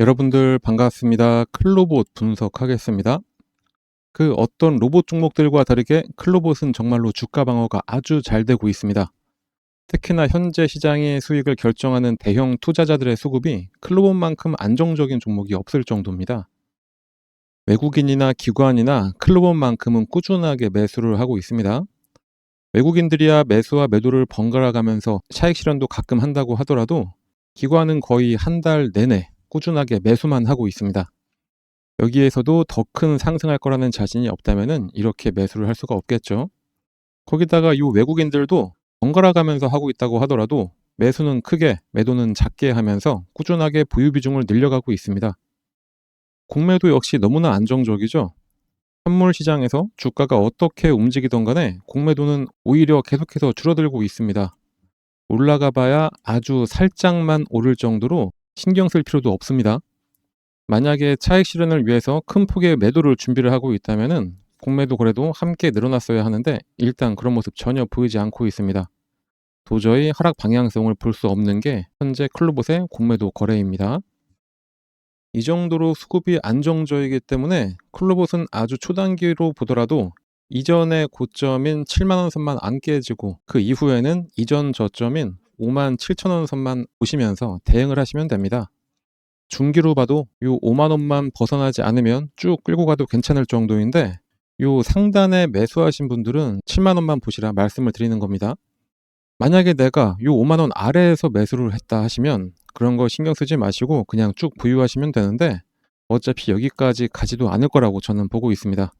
여러분들 반갑습니다. 클로봇 분석하겠습니다. 어떤 로봇 종목들과 다르게 클로봇은 정말로 주가 방어가 아주 잘 되고 있습니다. 특히나 현재 시장의 수익을 결정하는 대형 투자자들의 수급이 클로봇만큼 안정적인 종목이 없을 정도입니다. 외국인이나 기관이나 클로봇만큼은 꾸준하게 매수를 하고 있습니다. 외국인들이야 매수와 매도를 번갈아 가면서 차익 실현도 가끔 한다고 하더라도 기관은 거의 한 달 내내 꾸준하게 매수만 하고 있습니다. 여기에서도 더 큰 상승할 거라는 자신이 없다면은 이렇게 매수를 할 수가 없겠죠. 거기다가 이 외국인들도 번갈아 가면서 하고 있다고 하더라도 매수는 크게, 매도는 작게 하면서 꾸준하게 보유 비중을 늘려가고 있습니다. 공매도 역시 너무나 안정적이죠. 선물 시장에서 주가가 어떻게 움직이던 간에 공매도는 오히려 계속해서 줄어들고 있습니다. 올라가 봐야 아주 살짝만 오를 정도로 신경 쓸 필요도 없습니다. 만약에 차익 실현을 위해서 큰 폭의 매도를 준비를 하고 있다면은 공매도 거래도 함께 늘어났어야 하는데 일단 그런 모습 전혀 보이지 않고 있습니다. 도저히 하락 방향성을 볼 수 없는 게 현재 클로봇의 공매도 거래입니다. 이 정도로 수급이 안정적이기 때문에 클로봇은 아주 초단기로 보더라도 이전의 고점인 7만원 선만 안 깨지고 그 이후에는 이전 저점인 5만 7천원 선만 보시면서 대응을 하시면 됩니다. 중기로 봐도 요 5만 원만 벗어나지 않으면 쭉 끌고 가도 괜찮을 정도인데 요 상단에 매수하신 분들은 7만 원만 보시라 말씀을 드리는 겁니다. 만약에 내가 요 5만 원 아래에서 매수를 했다 하시면 그런 거 신경 쓰지 마시고 그냥 쭉 보유하시면 되는데 어차피 여기까지 가지도 않을 거라고 저는 보고 있습니다.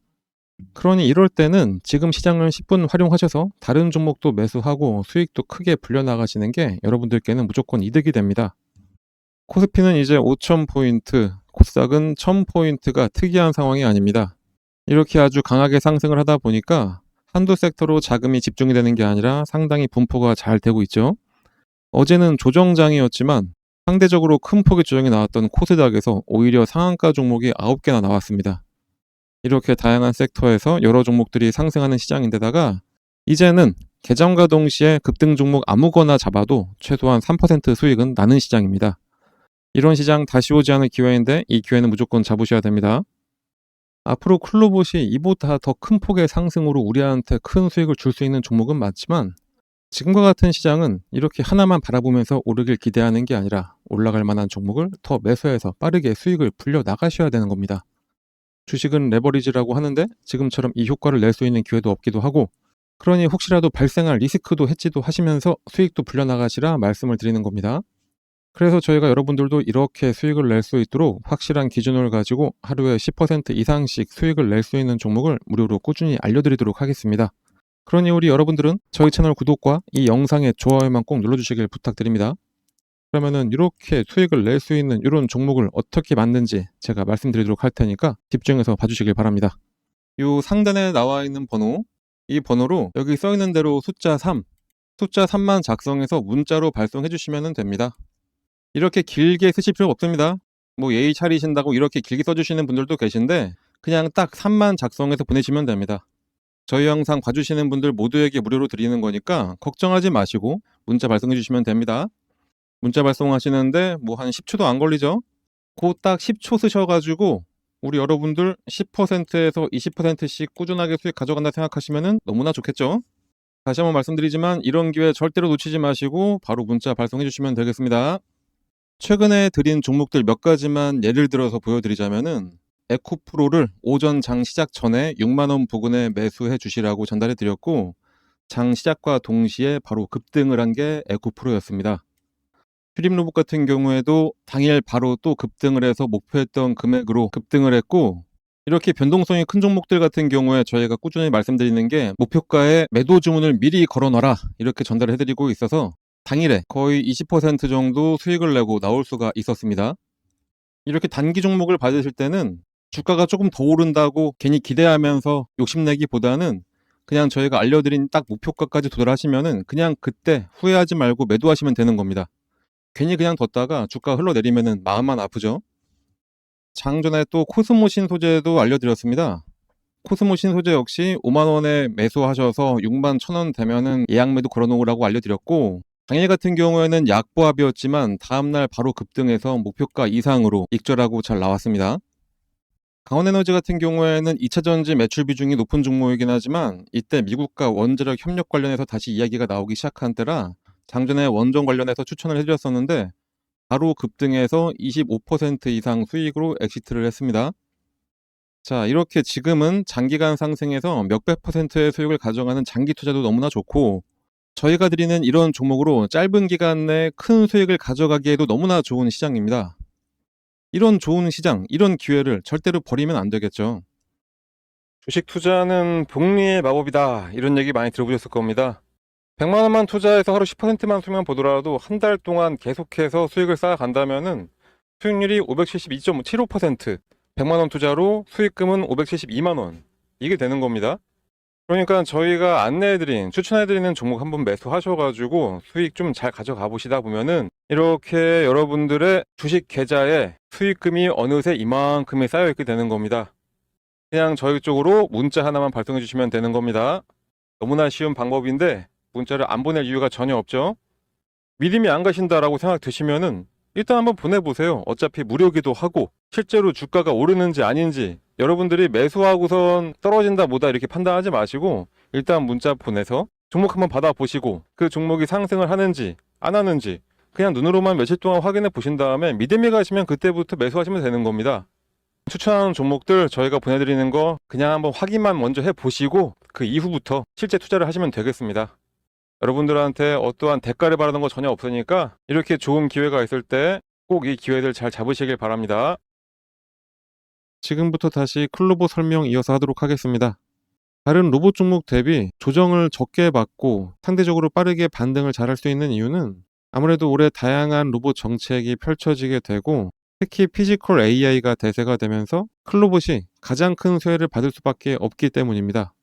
그러니 이럴 때는 지금 시장을 10분 활용하셔서 다른 종목도 매수하고 수익도 크게 불려나가시는 게 여러분들께는 무조건 이득이 됩니다. 코스피는 이제 5,000포인트, 코스닥은 1,000포인트가 특이한 상황이 아닙니다. 이렇게 아주 강하게 상승을 하다 보니까 한두 섹터로 자금이 집중이 되는 게 아니라 상당히 분포가 잘 되고 있죠. 어제는 조정장이었지만 상대적으로 큰 폭의 조정이 나왔던 코스닥에서 오히려 상한가 종목이 9개나 나왔습니다. 이렇게 다양한 섹터에서 여러 종목들이 상승하는 시장인데다가 이제는 개정과 동시에 급등 종목 아무거나 잡아도 최소한 3% 수익은 나는 시장입니다. 이런 시장 다시 오지 않을 기회인데 이 기회는 무조건 잡으셔야 됩니다. 앞으로 클로봇이 이보다 더 큰 폭의 상승으로 우리한테 큰 수익을 줄 수 있는 종목은 맞지만 지금과 같은 시장은 이렇게 하나만 바라보면서 오르길 기대하는 게 아니라 올라갈 만한 종목을 더 매수해서 빠르게 수익을 불려 나가셔야 되는 겁니다. 주식은 레버리지라고 하는데 지금처럼 이 효과를 낼 수 있는 기회도 없기도 하고 그러니 혹시라도 발생할 리스크도 해지도 하시면서 수익도 불려 나가시라 말씀을 드리는 겁니다. 그래서 저희가 여러분들도 이렇게 수익을 낼 수 있도록 확실한 기준을 가지고 하루에 10% 이상씩 수익을 낼 수 있는 종목을 무료로 꾸준히 알려드리도록 하겠습니다. 그러니 우리 여러분들은 저희 채널 구독과 이 영상의 좋아요만 꼭 눌러주시길 부탁드립니다. 그러면은 이렇게 수익을 낼 수 있는 이런 종목을 어떻게 만든지 제가 말씀드리도록 할 테니까 집중해서 봐주시길 바랍니다. 이 상단에 나와 있는 번호, 이 번호로 여기 써 있는 대로 숫자 3만 작성해서 문자로 발송해 주시면 됩니다. 이렇게 길게 쓰실 필요 없습니다. 뭐 예의 차리신다고 이렇게 길게 써주시는 분들도 계신데 그냥 딱 3만 작성해서 보내시면 됩니다. 저희 영상 봐주시는 분들 모두에게 무료로 드리는 거니까 걱정하지 마시고 문자 발송해 주시면 됩니다. 문자 발송하시는데 뭐 한 10초도 안 걸리죠? 그 딱 10초 쓰셔가지고 우리 여러분들 10%에서 20%씩 꾸준하게 수익 가져간다 생각하시면 너무나 좋겠죠? 다시 한번 말씀드리지만 이런 기회 절대로 놓치지 마시고 바로 문자 발송해 주시면 되겠습니다. 최근에 드린 종목들 몇 가지만 예를 들어서 보여드리자면은 에코프로를 오전 장 시작 전에 6만원 부근에 매수해 주시라고 전달해 드렸고 장 시작과 동시에 바로 급등을 한 게 에코프로였습니다. 휴림로봇 같은 경우에도 당일 바로 또 급등을 해서 목표했던 금액으로 급등을 했고 이렇게 변동성이 큰 종목들 같은 경우에 저희가 꾸준히 말씀드리는 게 목표가에 매도 주문을 미리 걸어놔라 이렇게 전달을 해드리고 있어서 당일에 거의 20% 정도 수익을 내고 나올 수가 있었습니다. 이렇게 단기 종목을 받으실 때는 주가가 조금 더 오른다고 괜히 기대하면서 욕심내기보다는 그냥 저희가 알려드린 딱 목표가까지 도달하시면은 그냥 그때 후회하지 말고 매도하시면 되는 겁니다. 괜히 그냥 뒀다가 주가 흘러내리면은 마음만 아프죠. 장전에 또 코스모 신소재도 알려드렸습니다. 코스모 신소재 역시 5만원에 매수하셔서 6만 1천원 되면은 예약 매도 걸어놓으라고 알려드렸고 당일 같은 경우에는 약보합이었지만 다음날 바로 급등해서 목표가 이상으로 익절하고 잘 나왔습니다. 강원에너지 같은 경우에는 2차전지 매출 비중이 높은 종목이긴 하지만 이때 미국과 원자력 협력 관련해서 다시 이야기가 나오기 시작한 때라 장전에 원전 관련해서 추천을 해드렸었는데 바로 급등해서 25% 이상 수익으로 엑시트를 했습니다. 자, 이렇게 지금은 장기간 상승해서 몇백 퍼센트의 수익을 가져가는 장기 투자도 너무나 좋고 저희가 드리는 이런 종목으로 짧은 기간 내에 큰 수익을 가져가기에도 너무나 좋은 시장입니다. 이런 좋은 시장, 이런 기회를 절대로 버리면 안 되겠죠. 주식 투자는 복리의 마법이다. 이런 얘기 많이 들어보셨을 겁니다. 100만 원만 투자해서 하루 10%만 수익만 보더라도 한 달 동안 계속해서 수익을 쌓아간다면은 수익률이 572.75%, 100만 원 투자로 수익금은 572만 원. 이게 되는 겁니다. 그러니까 저희가 안내해드린, 추천해드리는 종목 한번 매수하셔가지고 수익 좀 잘 가져가 보시다 보면은 이렇게 여러분들의 주식 계좌에 수익금이 어느새 이만큼이 쌓여있게 되는 겁니다. 그냥 저희 쪽으로 문자 하나만 발송해 주시면 되는 겁니다. 너무나 쉬운 방법인데 문자를 안 보낼 이유가 전혀 없죠. 믿음이 안 가신다라고 생각 드시면은 일단 한번 보내보세요. 어차피 무료기도 하고 실제로 주가가 오르는지 아닌지 여러분들이 매수하고선 떨어진다 뭐다 이렇게 판단하지 마시고 일단 문자 보내서 종목 한번 받아보시고 그 종목이 상승을 하는지 안 하는지 그냥 눈으로만 며칠 동안 확인해 보신 다음에 믿음이 가시면 그때부터 매수하시면 되는 겁니다. 추천하는 종목들 저희가 보내드리는 거 그냥 한번 확인만 먼저 해보시고 그 이후부터 실제 투자를 하시면 되겠습니다. 여러분들한테 어떠한 대가를 바라는 거 전혀 없으니까 이렇게 좋은 기회가 있을 때 꼭 이 기회들 잘 잡으시길 바랍니다. 지금부터 다시 클로버 설명 이어서 하도록 하겠습니다. 다른 로봇 종목 대비 조정을 적게 받고 상대적으로 빠르게 반등을 잘할 수 있는 이유는 아무래도 올해 다양한 로봇 정책이 펼쳐지게 되고 특히 피지컬 AI가 대세가 되면서 클로봇이 가장 큰 수혜를 받을 수밖에 없기 때문입니다.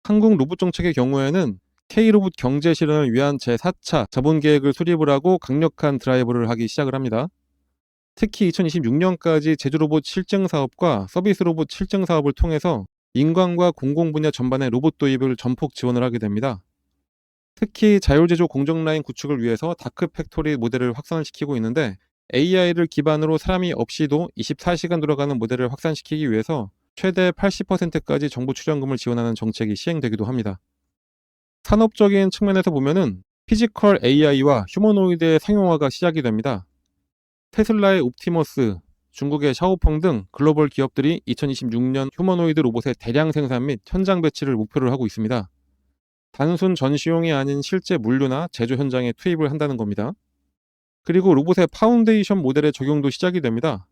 한국 로봇 정책의 경우에는 K로봇 경제 실현을 위한 제4차 자본 계획을 수립을 하고 강력한 드라이브를 하기 시작을 합니다. 특히 2026년까지 제조로봇 실증 사업과 서비스 로봇 실증 사업을 통해서 민관과 공공 분야 전반의 로봇 도입을 전폭 지원을 하게 됩니다. 특히 자율제조 공정 라인 구축을 위해서 다크 팩토리 모델을 확산을 시키고 있는데 AI를 기반으로 사람이 없이도 24시간 돌아가는 모델을 확산시키기 위해서 최대 80%까지 정부 출연금을 지원하는 정책이 시행되기도 합니다. 산업적인 측면에서 보면은 피지컬 AI와 휴머노이드의 상용화가 시작이 됩니다. 테슬라의 옵티머스, 중국의 샤오펑 등 글로벌 기업들이 2026년 휴머노이드 로봇의 대량 생산 및 현장 배치를 목표를 하고 있습니다. 단순 전시용이 아닌 실제 물류나 제조 현장에 투입을 한다는 겁니다. 그리고 로봇의 파운데이션 모델의 적용도 시작이 됩니다.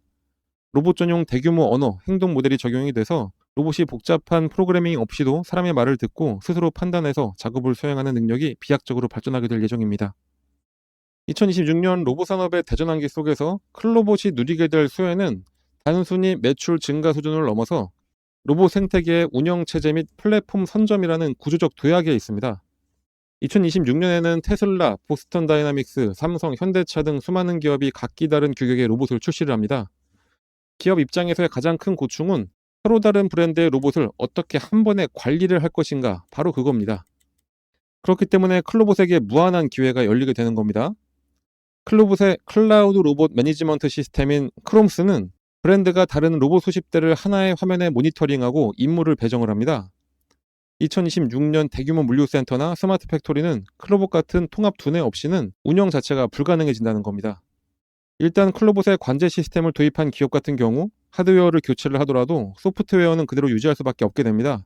로봇 전용 대규모 언어, 행동 모델이 적용이 돼서 로봇이 복잡한 프로그래밍 없이도 사람의 말을 듣고 스스로 판단해서 작업을 수행하는 능력이 비약적으로 발전하게 될 예정입니다. 2026년 로봇 산업의 대전환기 속에서 클로봇이 누리게 될 수혜는 단순히 매출 증가 수준을 넘어서 로봇 생태계의 운영체제 및 플랫폼 선점이라는 구조적 도약에 있습니다. 2026년에는 테슬라, 보스턴 다이나믹스, 삼성, 현대차 등 수많은 기업이 각기 다른 규격의 로봇을 출시를 합니다. 기업 입장에서의 가장 큰 고충은 서로 다른 브랜드의 로봇을 어떻게 한 번에 관리를 할 것인가, 바로 그겁니다. 그렇기 때문에 클로봇에게 무한한 기회가 열리게 되는 겁니다. 클로봇의 클라우드 로봇 매니지먼트 시스템인 크롬스는 브랜드가 다른 로봇 수십 대를 하나의 화면에 모니터링하고 임무를 배정을 합니다. 2026년 대규모 물류센터나 스마트 팩토리는 클로봇 같은 통합 두뇌 없이는 운영 자체가 불가능해진다는 겁니다. 일단 클로봇의 관제 시스템을 도입한 기업 같은 경우 하드웨어를 교체를 하더라도 소프트웨어는 그대로 유지할 수밖에 없게 됩니다.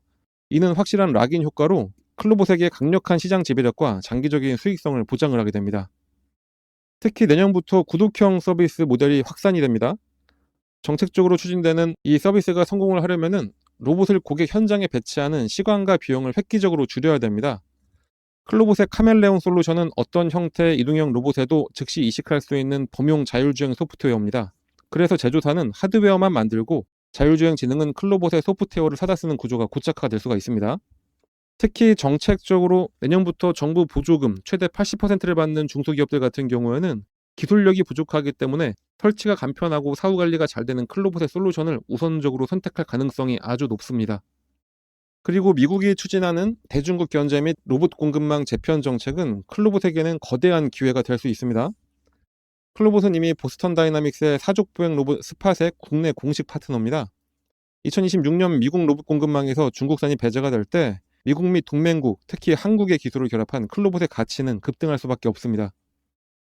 이는 확실한 락인 효과로 클로봇에게 강력한 시장 지배력과 장기적인 수익성을 보장을 하게 됩니다. 특히 내년부터 구독형 서비스 모델이 확산이 됩니다. 정책적으로 추진되는 이 서비스가 성공을 하려면은 로봇을 고객 현장에 배치하는 시간과 비용을 획기적으로 줄여야 됩니다. 클로봇의 카멜레온 솔루션은 어떤 형태의 이동형 로봇에도 즉시 이식할 수 있는 범용 자율주행 소프트웨어입니다. 그래서 제조사는 하드웨어만 만들고 자율주행 지능은 클로봇의 소프트웨어를 사다 쓰는 구조가 고착화될 수가 있습니다. 특히 정책적으로 내년부터 정부 보조금 최대 80%를 받는 중소기업들 같은 경우에는 기술력이 부족하기 때문에 설치가 간편하고 사후 관리가 잘 되는 클로봇의 솔루션을 우선적으로 선택할 가능성이 아주 높습니다. 그리고 미국이 추진하는 대중국 견제 및 로봇 공급망 재편 정책은 클로봇에게는 거대한 기회가 될 수 있습니다. 클로봇은 이미 보스턴 다이나믹스의 사족 보행 로봇 스팟의 국내 공식 파트너입니다. 2026년 미국 로봇 공급망에서 중국산이 배제가 될 때 미국 및 동맹국, 특히 한국의 기술을 결합한 클로봇의 가치는 급등할 수밖에 없습니다.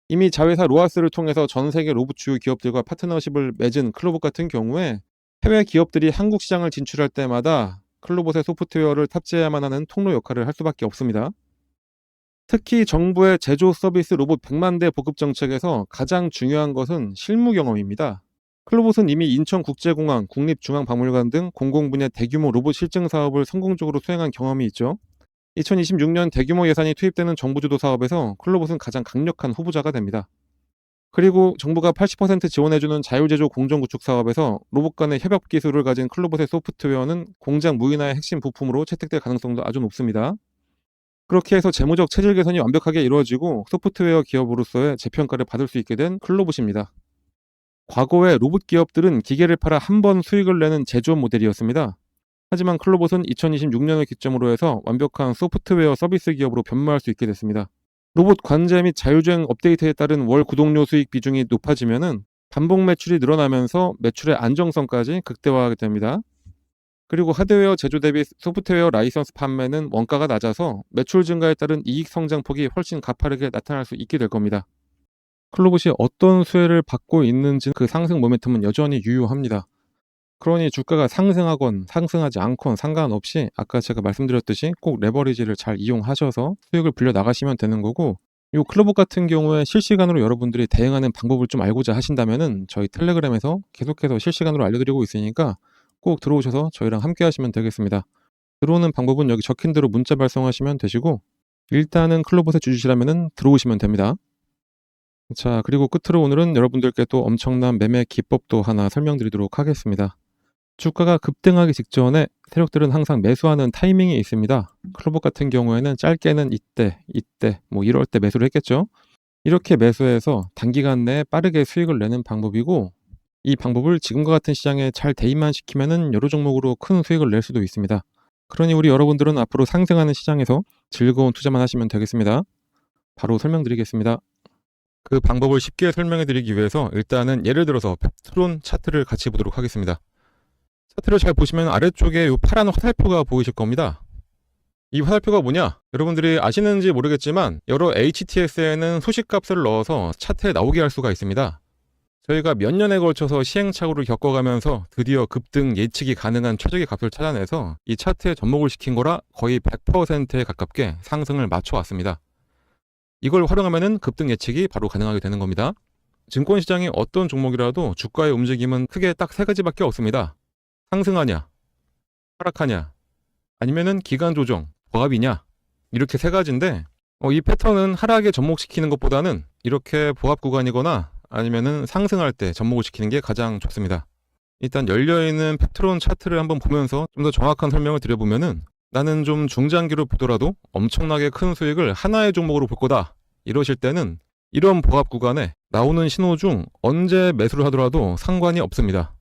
이미 자회사 로아스를 통해서 전 세계 로봇 주요 기업들과 파트너십을 맺은 클로봇 같은 경우에 해외 기업들이 한국 시장을 진출할 때마다 클로봇의 소프트웨어를 탑재해야만 하는 통로 역할을 할 수밖에 없습니다. 특히 정부의 제조 서비스 로봇 100만 대 보급 정책에서 가장 중요한 것은 실무 경험입니다. 클로봇은 이미 인천국제공항, 국립중앙박물관 등 공공분야 대규모 로봇 실증 사업을 성공적으로 수행한 경험이 있죠. 2026년 대규모 예산이 투입되는 정부주도 사업에서 클로봇은 가장 강력한 후보자가 됩니다. 그리고 정부가 80% 지원해주는 자율제조 공정구축 사업에서 로봇 간의 협업 기술을 가진 클로봇의 소프트웨어는 공장 무인화의 핵심 부품으로 채택될 가능성도 아주 높습니다. 그렇게 해서 재무적 체질 개선이 완벽하게 이루어지고 소프트웨어 기업으로서의 재평가를 받을 수 있게 된 클로봇입니다. 과거에 로봇 기업들은 기계를 팔아 한 번 수익을 내는 제조업 모델이었습니다. 하지만 클로봇은 2026년을 기점으로 해서 완벽한 소프트웨어 서비스 기업으로 변모할 수 있게 됐습니다. 로봇 관제 및 자율주행 업데이트에 따른 월 구독료 수익 비중이 높아지면은 반복 매출이 늘어나면서 매출의 안정성까지 극대화하게 됩니다. 그리고 하드웨어 제조 대비 소프트웨어 라이선스 판매는 원가가 낮아서 매출 증가에 따른 이익 성장폭이 훨씬 가파르게 나타날 수 있게 될 겁니다. 클로봇이 어떤 수혜를 받고 있는지 그 상승 모멘텀은 여전히 유효합니다. 그러니 주가가 상승하건 상승하지 않건 상관없이 아까 제가 말씀드렸듯이 꼭 레버리지를 잘 이용하셔서 수익을 불려 나가시면 되는 거고, 이 클로봇 같은 경우에 실시간으로 여러분들이 대응하는 방법을 좀 알고자 하신다면은 저희 텔레그램에서 계속해서 실시간으로 알려드리고 있으니까 꼭 들어오셔서 저희랑 함께 하시면 되겠습니다. 들어오는 방법은 여기 적힌 대로 문자 발송하시면 되시고, 일단은 클로봇에 주주시라면은 들어오시면 됩니다. 자, 그리고 끝으로 오늘은 여러분들께 또 엄청난 매매 기법도 하나 설명드리도록 하겠습니다. 주가가 급등하기 직전에 세력들은 항상 매수하는 타이밍이 있습니다. 클로봇 같은 경우에는 짧게는 이때, 뭐 이럴 때 매수를 했겠죠. 이렇게 매수해서 단기간 내에 빠르게 수익을 내는 방법이고, 이 방법을 지금과 같은 시장에 잘 대입만 시키면은 여러 종목으로 큰 수익을 낼 수도 있습니다. 그러니 우리 여러분들은 앞으로 상승하는 시장에서 즐거운 투자만 하시면 되겠습니다. 바로 설명드리겠습니다. 그 방법을 쉽게 설명해 드리기 위해서 일단은 예를 들어서 펩트론 차트를 같이 보도록 하겠습니다. 차트를 잘 보시면 아래쪽에 이 파란 화살표가 보이실 겁니다. 이 화살표가 뭐냐? 여러분들이 아시는지 모르겠지만 여러 HTS에는 소식값을 넣어서 차트에 나오게 할 수가 있습니다. 저희가 몇 년에 걸쳐서 시행착오를 겪어가면서 드디어 급등 예측이 가능한 최적의 값을 찾아내서 이 차트에 접목을 시킨 거라 거의 100%에 가깝게 상승을 맞춰왔습니다. 이걸 활용하면 급등 예측이 바로 가능하게 되는 겁니다. 증권시장의 어떤 종목이라도 주가의 움직임은 크게 딱 세 가지밖에 없습니다. 상승하냐, 하락하냐, 아니면은 기간 조정, 보합이냐, 이렇게 세 가지인데 이 패턴은 하락에 접목시키는 것보다는 이렇게 보합 구간이거나 아니면은 상승할 때 접목을 시키는 게 가장 좋습니다. 일단 열려있는 펩트론 차트를 한번 보면서 좀 더 정확한 설명을 드려보면은 나는 좀 중장기로 보더라도 엄청나게 큰 수익을 하나의 종목으로 볼 거다, 이러실 때는 이런 보합 구간에 나오는 신호 중 언제 매수를 하더라도 상관이 없습니다.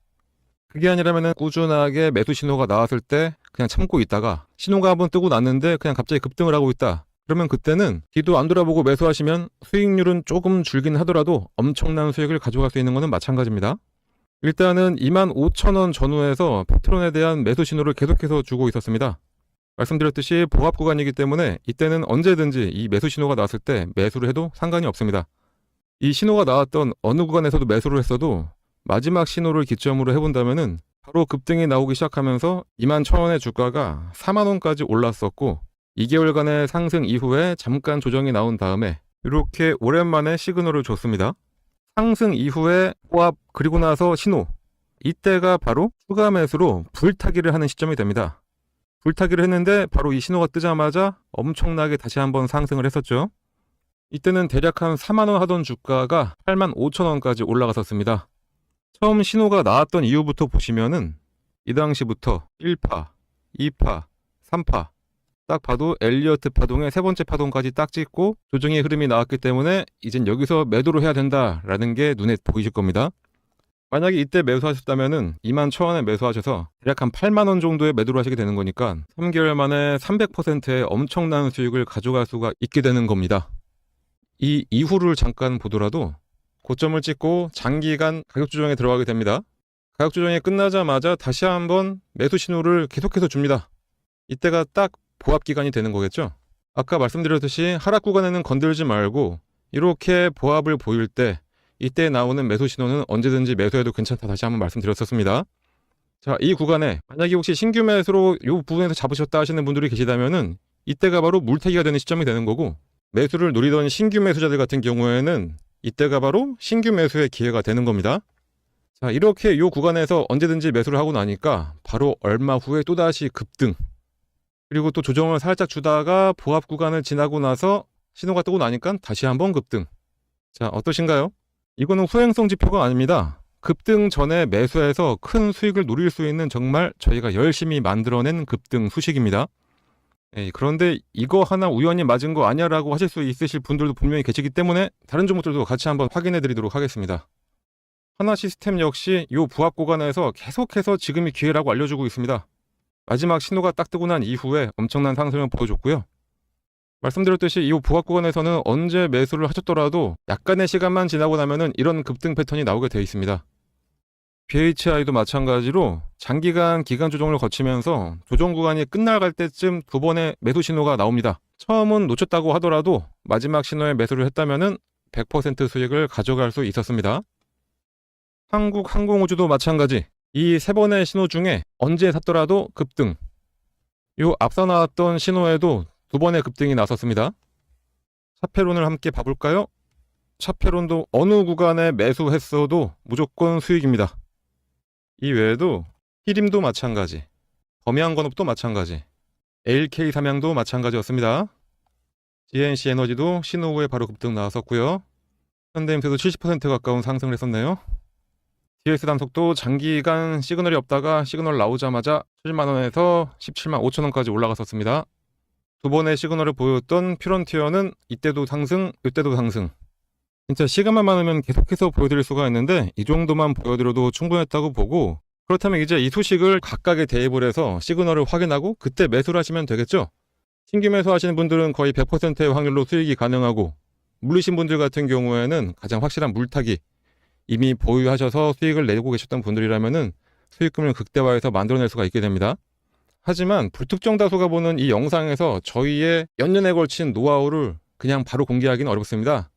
그게 아니라면 꾸준하게 매수 신호가 나왔을 때 그냥 참고 있다가 신호가 한번 뜨고 났는데 그냥 갑자기 급등을 하고 있다, 그러면 그때는 뒤도 안 돌아보고 매수하시면 수익률은 조금 줄긴 하더라도 엄청난 수익을 가져갈 수 있는 것은 마찬가지입니다. 일단은 25,000원 전후에서 펩트론에 대한 매수 신호를 계속해서 주고 있었습니다. 말씀드렸듯이 보합 구간이기 때문에 이때는 언제든지 이 매수 신호가 나왔을 때 매수를 해도 상관이 없습니다. 이 신호가 나왔던 어느 구간에서도 매수를 했어도 마지막 신호를 기점으로 해본다면은 바로 급등이 나오기 시작하면서 21,000원의 주가가 40,000원까지 올랐었고 2개월간의 상승 이후에 잠깐 조정이 나온 다음에 이렇게 오랜만에 시그널을 줬습니다. 상승 이후에 보합, 그리고 나서 신호, 이때가 바로 추가 매수로 불타기를 하는 시점이 됩니다. 불타기를 했는데 바로 이 신호가 뜨자마자 엄청나게 다시 한번 상승을 했었죠. 이때는 대략 한 40,000원 하던 주가가 85,000원까지 올라갔었습니다. 처음 신호가 나왔던 이후부터 보시면은 이 당시부터 1파, 2파, 3파 딱 봐도 엘리어트 파동의 세 번째 파동까지 딱 찍고 조정의 흐름이 나왔기 때문에 이젠 여기서 매도를 해야 된다라는 게 눈에 보이실 겁니다. 만약에 이때 매수하셨다면은 21,000원에 매수하셔서 대략 한 8만원 정도의 매도를 하시게 되는 거니까 3개월 만에 300%의 엄청난 수익을 가져갈 수가 있게 되는 겁니다. 이 이후를 잠깐 보더라도 고점을 찍고 장기간 가격 조정에 들어가게 됩니다. 가격 조정이 끝나자마자 다시 한번 매수 신호를 계속해서 줍니다. 이때가 딱 보합 기간이 되는 거겠죠. 아까 말씀드렸듯이 하락 구간에는 건들지 말고 이렇게 보합을 보일 때 이때 나오는 매수 신호는 언제든지 매수해도 괜찮다 다시 한번 말씀드렸었습니다. 자, 이 구간에 만약에 혹시 신규 매수로 이 부분에서 잡으셨다 하시는 분들이 계시다면은 이때가 바로 물타기가 되는 시점이 되는 거고, 매수를 노리던 신규 매수자들 같은 경우에는 이때가 바로 신규 매수의 기회가 되는 겁니다. 자, 이렇게 이 구간에서 언제든지 매수를 하고 나니까 바로 얼마 후에 또다시 급등, 그리고 또 조정을 살짝 주다가 보합 구간을 지나고 나서 신호가 뜨고 나니까 다시 한번 급등. 자, 어떠신가요? 이거는 후행성 지표가 아닙니다. 급등 전에 매수해서 큰 수익을 노릴 수 있는 정말 저희가 열심히 만들어낸 급등 수식입니다. 그런데 이거 하나 우연히 맞은 거 아니야 라고 하실 수 있으실 분들도 분명히 계시기 때문에 다른 종목들도 같이 한번 확인해 드리도록 하겠습니다. 하나시스템 역시 이 부합 구간에서 계속해서 지금이 기회라고 알려주고 있습니다. 마지막 신호가 딱 뜨고 난 이후에 엄청난 상승을 보여줬고요. 말씀드렸듯이 이 부합 구간에서는 언제 매수를 하셨더라도 약간의 시간만 지나고 나면은 이런 급등 패턴이 나오게 되어 있습니다. BHI도 마찬가지로 장기간 기간 조정을 거치면서 조정 구간이 끝나갈 때쯤 두 번의 매수 신호가 나옵니다. 처음은 놓쳤다고 하더라도 마지막 신호에 매수를 했다면은 100% 수익을 가져갈 수 있었습니다. 한국항공우주도 마찬가지. 이 세 번의 신호 중에 언제 샀더라도 급등. 요 앞서 나왔던 신호에도 두 번의 급등이 나섰습니다. 차페론을 함께 봐볼까요? 차페론도 어느 구간에 매수했어도 무조건 수익입니다. 이 외에도 히림도 마찬가지, 범양건업도 마찬가지, LK 삼양도 마찬가지였습니다. GNC 에너지도 신호 후에 바로 급등 나왔었고요. 현대임수도 70% 가까운 상승을 했었네요. DS 단속도 장기간 시그널이 없다가 시그널 나오자마자 7만원에서 17만 5천원까지 올라갔었습니다. 두 번의 시그널을 보였던 퓨런티어는 이때도 상승, 이때도 상승. 진짜 시간만 많으면 계속해서 보여드릴 수가 있는데 이 정도만 보여드려도 충분했다고 보고, 그렇다면 이제 이 소식을 각각의 대입을 해서 시그널을 확인하고 그때 매수를 하시면 되겠죠. 신규 매수하시는 분들은 거의 100%의 확률로 수익이 가능하고, 물리신 분들 같은 경우에는 가장 확실한 물타기, 이미 보유하셔서 수익을 내고 계셨던 분들이라면은 수익금을 극대화해서 만들어낼 수가 있게 됩니다. 하지만 불특정 다수가 보는 이 영상에서 저희의 연년에 걸친 노하우를 그냥 바로 공개하기는 어렵습니다.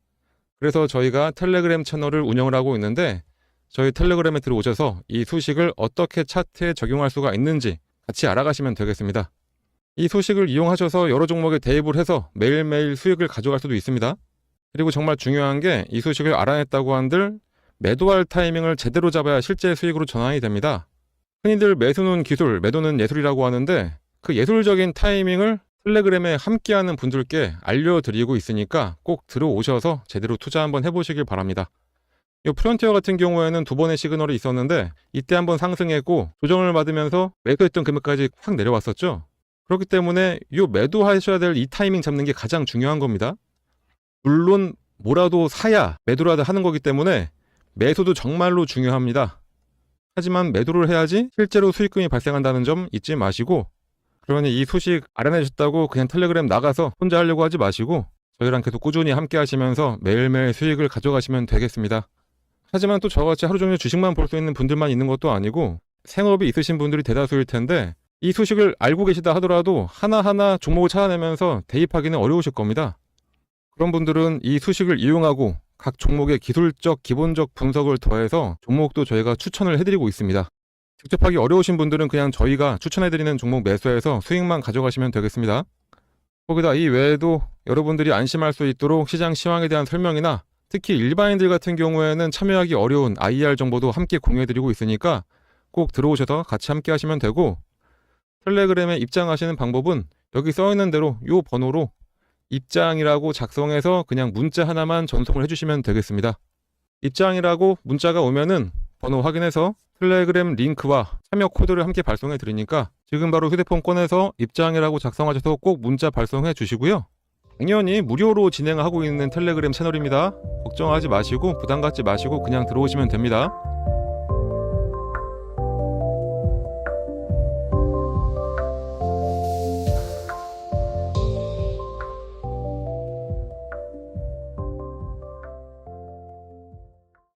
그래서 저희가 텔레그램 채널을 운영을 하고 있는데, 저희 텔레그램에 들어오셔서 이 소식을 어떻게 차트에 적용할 수가 있는지 같이 알아가시면 되겠습니다. 이 소식을 이용하셔서 여러 종목에 대입을 해서 매일매일 수익을 가져갈 수도 있습니다. 그리고 정말 중요한 게 이 소식을 알아냈다고 한들 매도할 타이밍을 제대로 잡아야 실제 수익으로 전환이 됩니다. 흔히들 매수는 기술, 매도는 예술이라고 하는데 그 예술적인 타이밍을 텔레그램에 함께하는 분들께 알려드리고 있으니까 꼭 들어오셔서 제대로 투자 한번 해보시길 바랍니다. 이 프론티어 같은 경우에는 두 번의 시그널이 있었는데 이때 한번 상승했고 조정을 받으면서 매도했던 금액까지 확 내려왔었죠. 그렇기 때문에 이 매도하셔야 될 이 타이밍 잡는 게 가장 중요한 겁니다. 물론 뭐라도 사야 매도라도 하는 거기 때문에 매수도 정말로 중요합니다. 하지만 매도를 해야지 실제로 수익금이 발생한다는 점 잊지 마시고, 그러니 이 소식 알아내셨다고 그냥 텔레그램 나가서 혼자 하려고 하지 마시고 저희랑 계속 꾸준히 함께 하시면서 매일매일 수익을 가져가시면 되겠습니다. 하지만 또 저같이 하루 종일 주식만 볼 수 있는 분들만 있는 것도 아니고 생업이 있으신 분들이 대다수일 텐데 이 소식을 알고 계시다 하더라도 하나하나 종목을 찾아내면서 대입하기는 어려우실 겁니다. 그런 분들은 이 소식을 이용하고 각 종목의 기술적, 기본적 분석을 더해서 종목도 저희가 추천을 해드리고 있습니다. 직접 하기 어려우신 분들은 그냥 저희가 추천해드리는 종목 매수해서 수익만 가져가시면 되겠습니다. 거기다 이 외에도 여러분들이 안심할 수 있도록 시장 시황에 대한 설명이나 특히 일반인들 같은 경우에는 참여하기 어려운 IR 정보도 함께 공유해드리고 있으니까 꼭 들어오셔서 같이 함께 하시면 되고, 텔레그램에 입장하시는 방법은 여기 써있는 대로 이 번호로 입장이라고 작성해서 그냥 문자 하나만 전송을 해주시면 되겠습니다. 입장이라고 문자가 오면은 번호 확인해서 텔레그램 링크와 참여 코드를 함께 발송해 드리니까 지금 바로 휴대폰 꺼내서 입장이라고 작성하셔서 꼭 문자 발송해 주시고요. 당연히 무료로 진행하고 있는 텔레그램 채널입니다. 걱정하지 마시고 부담 갖지 마시고 그냥 들어오시면 됩니다.